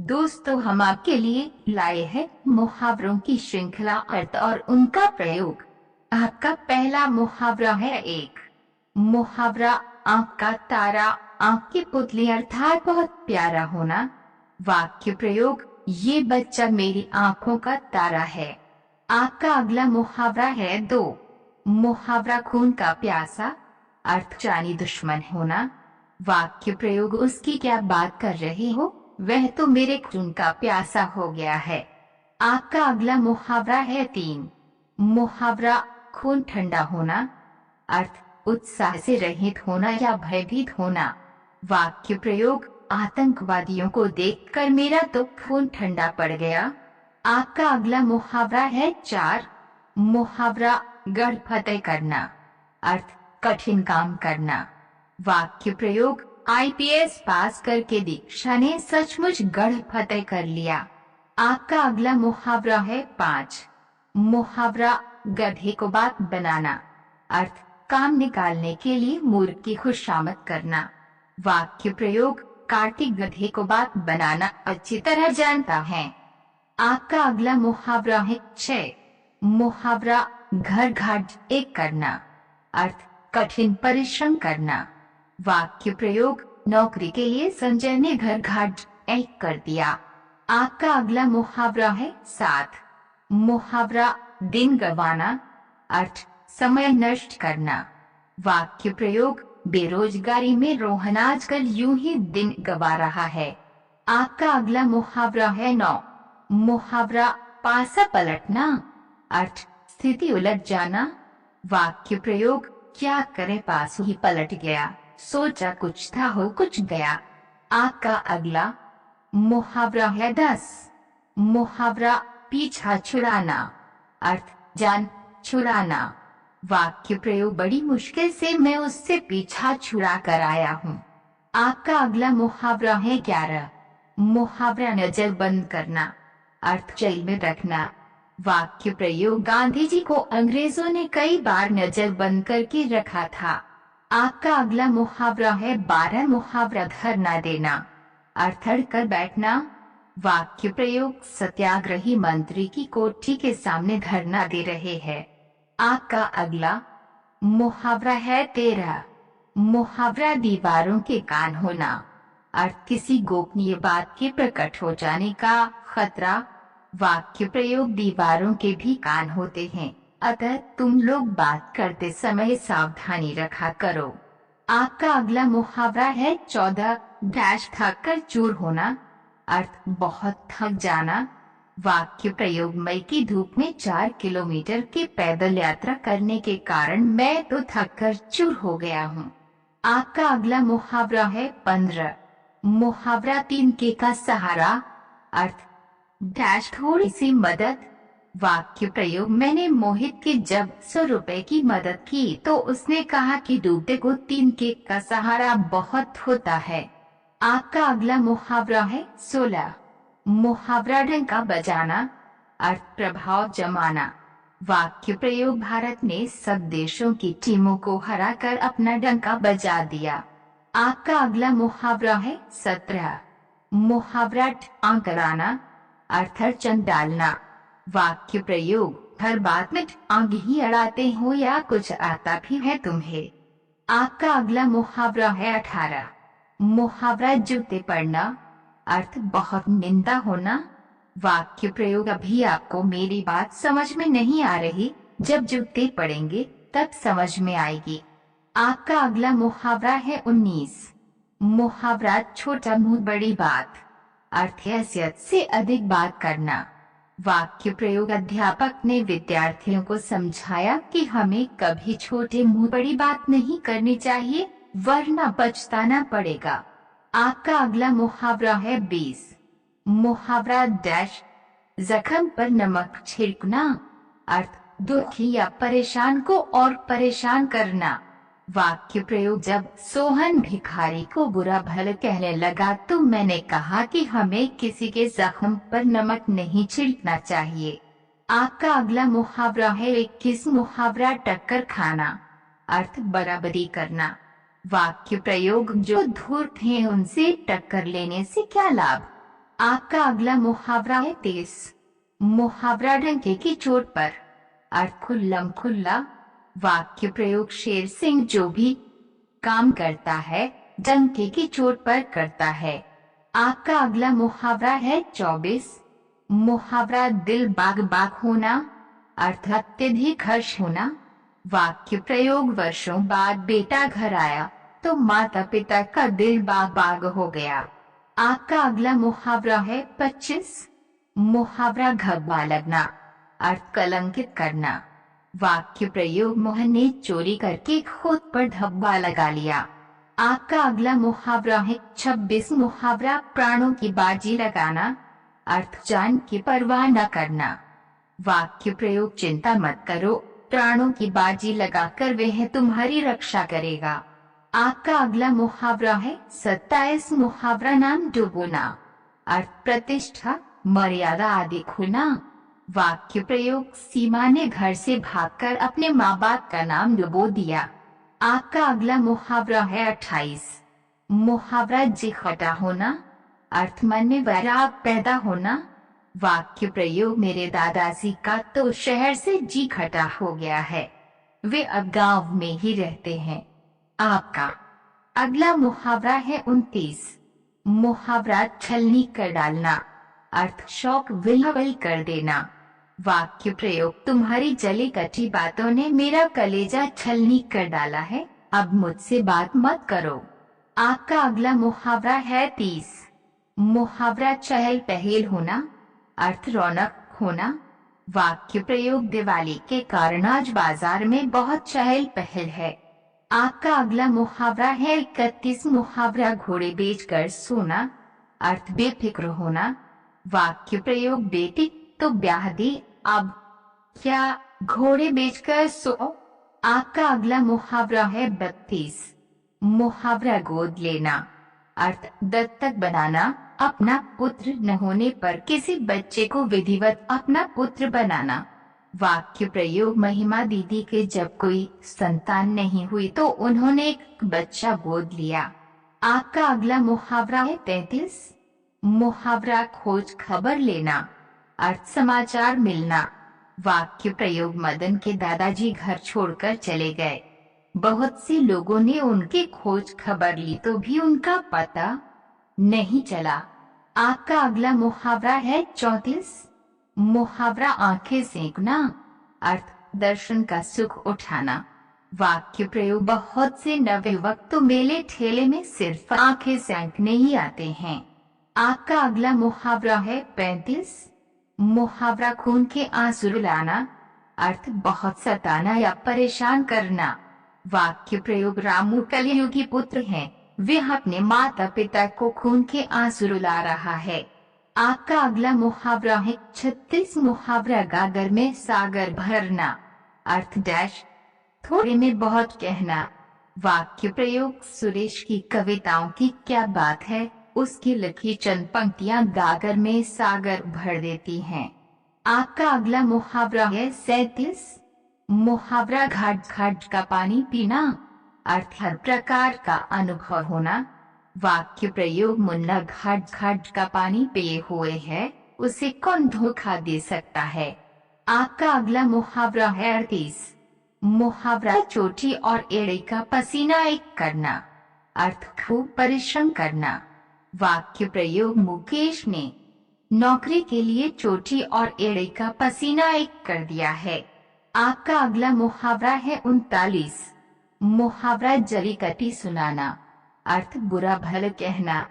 दोस्तों, हम आपके लिए लाए हैं मुहावरों की श्रृंखला अर्थ और उनका प्रयोग। आपका पहला मुहावरा है एक मुहावरा आंख का तारा। आंख की पुतली अर्थात बहुत प्यारा होना। वाक्य प्रयोग, ये बच्चा मेरी आंखों का तारा है। आपका अगला मुहावरा है दो मुहावरा खून का प्यासा। अर्थ जानी दुश्मन होना। वाक्य प्रयोग, उसकी क्या बात कर रहे हो, वह तो मेरे खून का प्यासा हो गया है। आपका अगला मुहावरा है तीन मुहावरा खून ठंडा होना। अर्थ उत्साह से रहित होना या भयभीत होना। वाक्य प्रयोग, आतंकवादियों को देखकर मेरा तो खून ठंडा पड़ गया। आपका अगला मुहावरा है चार मुहावरा गढ़ फतेह करना। अर्थ कठिन काम करना। वाक्य प्रयोग, आईपीएस पास करके दीक्षा ने सचमुच गढ़ फतेह कर लिया। आपका अगला मुहावरा है पांच मुहावरा गधे को बात बनाना। अर्थ काम निकालने के लिए मूर्ख की खुशामद करना। वाक्य प्रयोग, कार्तिक गधे को बात बनाना अच्छी तरह जानता है। आपका अगला मुहावरा है छह मुहावरा घर घाट एक करना। अर्थ कठिन परिश्रम करना। वाक्य प्रयोग, नौकरी के लिए संजय ने घर घाट एक कर दिया। आपका अगला मुहावरा है सात मुहावरा दिन गंवाना। अर्थ समय नष्ट करना। वाक्य प्रयोग, बेरोजगारी में रोहन आजकल यूं ही दिन गंवा रहा है। आपका अगला मुहावरा है नौ मुहावरा पासा पलटना। अर्थ स्थिति उलट जाना। वाक्य प्रयोग, क्या करे पासू ही पलट गया, सोचा कुछ था हो कुछ गया। आपका अगला मुहावरा है दस मुहावरा पीछा छुड़ाना। अर्थ जान छुड़ाना। वाक्य प्रयोग, बड़ी मुश्किल से मैं उससे पीछा छुड़ा कर आया हूँ। आपका अगला मुहावरा है ग्यारह मुहावरा नजर बंद करना। अर्थ जेल में रखना। वाक्य प्रयोग, गांधी जी को अंग्रेजों ने कई बार नजर बंद करके रखा था। आपका अगला मुहावरा है बारह मुहावरा धरना देना। अर्थ अड़ कर बैठना। वाक्य प्रयोग, सत्याग्रही मंत्री की कोठी के सामने धरना दे रहे हैं। आपका अगला मुहावरा है तेरह मुहावरा दीवारों के कान होना। अर्थ किसी गोपनीय बात के प्रकट हो जाने का खतरा। वाक्य प्रयोग, दीवारों के भी कान होते हैं, अतः तुम लोग बात करते समय सावधानी रखा करो। आपका अगला मुहावरा है चौदह डैश थक कर चूर होना। अर्थ बहुत थक जाना। वाक्य प्रयोग, मई की धूप में 4 किलोमीटर की पैदल यात्रा करने के कारण मैं तो थक कर चूर हो गया हूँ। आपका अगला मुहावरा है 15 मुहावरा तिनके का सहारा। अर्थ डैश थोड़ी सी मदद। वाक्य प्रयोग, मैंने मोहित की जब 100 रुपए की मदद की तो उसने कहा कि डूबते को तिनके का सहारा बहुत होता है। आपका अगला मुहावरा है 16 मुहावरा डंका बजाना। अर्थ प्रभाव जमाना। वाक्य प्रयोग, भारत ने सब देशों की टीमों को हराकर अपना डंका बजा दिया। आपका अगला मुहावरा है 17 मुहावरा टांग कराना। अर्थ अड़चन डालना। वाक्य प्रयोग, हर बात में टांग ही अड़ाते हो या कुछ आता भी है तुम्हें। आपका अगला मुहावरा है 18 मुहावरा जूते पड़ना। अर्थ बहुत निंदा होना। वाक्य प्रयोग, अभी आपको मेरी बात समझ में नहीं आ रही, जब जूते पड़ेंगे तब समझ में आएगी। आपका अगला मुहावरा है 19 मुहावरा छोटा मुंह बड़ी बात। अर्थ हैसियत से अधिक बात करना। वाक्य प्रयोग, अध्यापक ने विद्यार्थियों को समझाया कि हमें कभी छोटे मुंह बड़ी बात नहीं करनी चाहिए, वरना पछताना पड़ेगा। आपका अगला मुहावरा है 20 मुहावरा डैश जख्म पर नमक छिड़कना। अर्थ दुखी या परेशान को और परेशान करना। वाक्य प्रयोग, जब सोहन भिखारी को बुरा भला कहने लगा तो मैंने कहा कि हमें किसी के जख्म पर नमक नहीं छिड़कना चाहिए। आपका अगला मुहावरा है 21 मुहावरा टक्कर खाना। अर्थ बराबरी करना। वाक्य प्रयोग, जो धूर्त हैं उनसे टक्कर लेने से क्या लाभ, आपका अगला मुहावरा है तेज। मुहावरा डंके की चोट पर। अर्थ खुल्लम खुल्ला। वाक्य प्रयोग शेर सिंह जो भी काम करता है डंके की चोट पर करता है। आपका अगला मुहावरा है 24। मुहावरा दिल बाग बाग होना। अर्थ अत्यधिक हर्ष होना। वाक्य प्रयोग वर्षों बाद बेटा घर आया तो माता पिता का दिल बाग बाग हो गया। आपका अगला मुहावरा है 25। मुहावरा घब्बा लगना। अर्थ कलंकित करना। वाक्य प्रयोग मोहन ने चोरी करके खुद पर धब्बा लगा लिया। आपका अगला मुहावरा है 26। मुहावरा प्राणों की बाजी लगाना। अर्थ जान की परवाह न करना। वाक्य प्रयोग चिंता मत करो, प्राणों की बाजी लगाकर वह तुम्हारी रक्षा करेगा। आपका अगला मुहावरा है 27। मुहावरा नाम डुबोना। अर्थ प्रतिष्ठा मर्यादा आदि खोना। वाक्य प्रयोग सीमा ने घर से भागकर अपने माँ बाप का नाम डुबो दिया। आपका अगला मुहावरा है 28। मुहावरा जी खटा होना। अर्थ मन में वैराग पैदा होना। वाक्य प्रयोग मेरे दादाजी का तो शहर से जी खटा हो गया है, वे अब गांव में ही रहते हैं। आपका अगला मुहावरा है 29। मुहावरा छलनी कर डालना। अर्थ शौक विह्वल कर देना। वाक्य प्रयोग तुम्हारी जली कटी बातों ने मेरा कलेजा छलनी कर डाला है, अब मुझसे बात मत करो। आपका अगला मुहावरा है 30। मुहावरा चहल पहल होना। अर्थ रौनक होना। वाक्य प्रयोग दिवाली के कारण आज बाजार में बहुत चहल पहल है। आपका अगला मुहावरा है 31। मुहावरा घोड़े बेचकर सोना। अर्थ बेफिक्र होना। वाक्य प्रयोग बेटी तो ब्याह दी, अब क्या घोड़े बेचकर सो। आपका अगला मुहावरा है 32। मुहावरा गोद लेना। अर्थ दत्तक बनाना, अपना पुत्र न होने पर किसी बच्चे को विधिवत अपना पुत्र बनाना। वाक्य प्रयोग महिमा दीदी के जब कोई संतान नहीं हुई तो उन्होंने एक बच्चा गोद लिया। आपका अगला मुहावरा है 33। मुहावरा खोज खबर लेना। अर्थ समाचार मिलना। वाक्य प्रयोग मदन के दादाजी घर छोड़कर चले गए, बहुत से लोगों ने उनकी खोज खबर ली तो भी उनका पता नहीं चला। आपका अगला मुहावरा है 34। मुहावरा आंखें सेंकना। अर्थ दर्शन का सुख उठाना। वाक्य प्रयोग बहुत से नवयुवक तो मेले ठेले में सिर्फ आंखें सेंकने ही आते हैं। आपका अगला मुहावरा है 35। मुहावरा खून के आंसू रुलाना। अर्थ बहुत सताना या परेशान करना। वाक्य प्रयोग रामू कलयुगी पुत्र हैं, वे अपने माता पिता को खून के आंसू रुला रहा है। आपका अगला मुहावरा है 36। मुहावरा गागर में सागर भरना। अर्थ डैश थोड़े में बहुत कहना। वाक्य प्रयोग सुरेश की कविताओं की क्या बात है, उसकी लिखी चंद पंक्तियां गागर में सागर भर देती हैं। आपका अगला मुहावरा है 37। मुहावरा घाट घाट का पानी पीना। अर्थ हर प्रकार का अनुभव होना। वाक्य प्रयोग मुन्ना घाट घाट का पानी पिए हुए है, उसे कौन धोखा दे सकता है। आपका अगला मुहावरा है 38। मुहावरा चोटी और एड़ी का पसीना एक करना। अर्थ खूब परिश्रम करना। वाक्य प्रयोग मुकेश ने नौकरी के लिए चोटी और एड़ी का पसीना एक कर दिया है। आपका अगला मुहावरा है 39। मुहावरा जली कटी सुनाना। अर्थ बुरा भला कहना।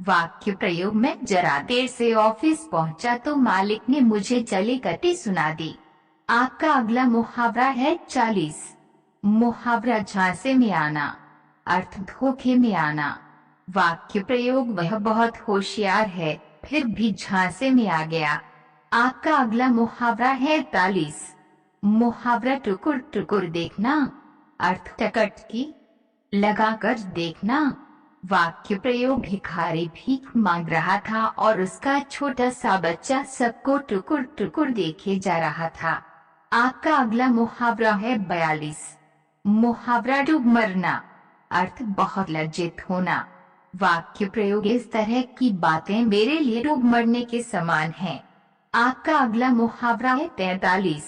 वाक्य प्रयोग में जरा देर से ऑफिस पहुंचा तो मालिक ने मुझे जली कटी सुना दी। आपका अगला मुहावरा है 40। मुहावरा झांसे में आना। अर्थ धोखे में आना। वाक्य प्रयोग वह बहुत होशियार है फिर भी झांसे में आ गया। आपका अगला मुहावरा है 41। मुहावरा टुकुर टुकुर देखना। अर्थ टकटकी लगाकर देखना। वाक्य प्रयोग भिखारी भीख मांग रहा था और उसका छोटा सा बच्चा सबको टुकुर टुकुर देखे जा रहा था। आपका अगला मुहावरा है 42। मुहावरा डूब मरना। अर्थ बहुत लज्जित होना। वाक्य प्रयोग इस तरह की बातें मेरे लिए डूब मरने के समान हैं। आपका अगला मुहावरा है 43।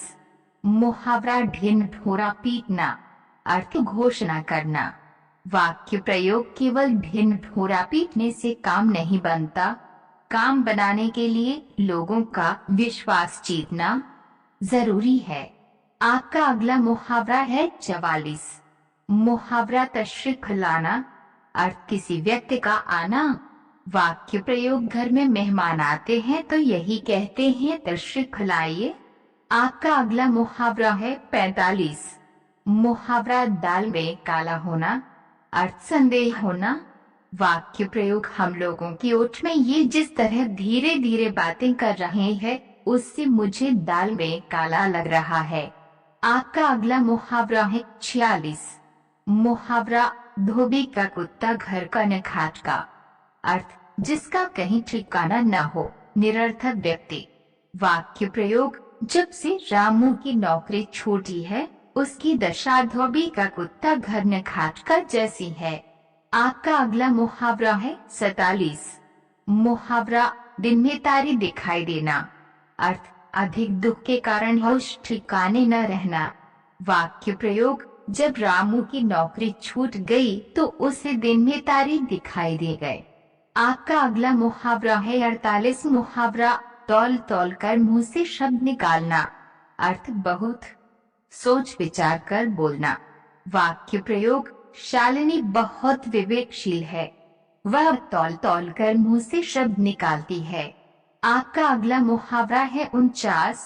मुहावरा ढिन ढोरा पीटना, अर्थ घोषणा करना। वाक्य प्रयोग केवल ढिन ढोरा पीटने से काम नहीं बनता। काम बनाने के लिए लोगों का विश्वास जीतना जरूरी है। आपका अगला मुहावरा है 44। मुहावरा तशरीफ लाना, अर्थ किसी व्यक्ति का आना। वाक्य प्रयोग घर में मेहमान आते हैं तो यही कहते हैं तशरीफ लाइए। आपका अगला मुहावरा है 45। मुहावरा दाल में काला होना, अर्थ संदेह होना। वाक्य प्रयोग हम लोगों की ओट में ये जिस तरह धीरे धीरे बातें कर रहे हैं उससे मुझे दाल में काला लग रहा है। आपका अगला मुहावरा है 46। मुहावरा धोबी का कुत्ता घर का न खाट का, अर्थ जिसका कहीं ठिकाना न हो, निरर्थक व्यक्ति। वाक्य प्रयोग जब से रामू की नौकरी छूटी है उसकी दशा धोबी का कुत्ता घर न खाट का जैसी है। आपका अगला मुहावरा है 47। मुहावरा दिन में तारी दिखाई देना, अर्थ अधिक दुख के कारण होश ठिकाने न रहना। वाक्य प्रयोग जब रामू की नौकरी छूट गई तो उसे दिन में तारे दिखाई दे गए। आपका अगला मुहावरा है 48। मुहावरा तौल तौल कर मुंह से शब्द निकालना, अर्थ बहुत सोच विचार कर बोलना। वाक्य प्रयोग शालिनी बहुत विवेकशील है, वह तौल तौल कर मुंह से शब्द निकालती है। आपका अगला मुहावरा है 49।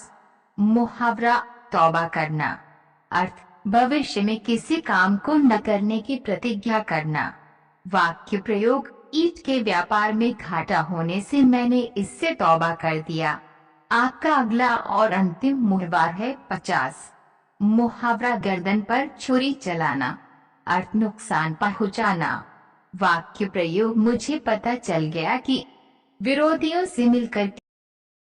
मुहावरा तौबा करना, अर्थ भविष्य में किसी काम को न करने की प्रतिज्ञा करना। वाक्य प्रयोग ईंट के व्यापार में घाटा होने से मैंने इससे तौबा कर दिया। आपका अगला और अंतिम मुहावरा है 50। मुहावरा गर्दन पर छुरी चलाना, अर्थ नुकसान पहुंचाना। वाक्य प्रयोग मुझे पता चल गया कि विरोधियों से मिलकर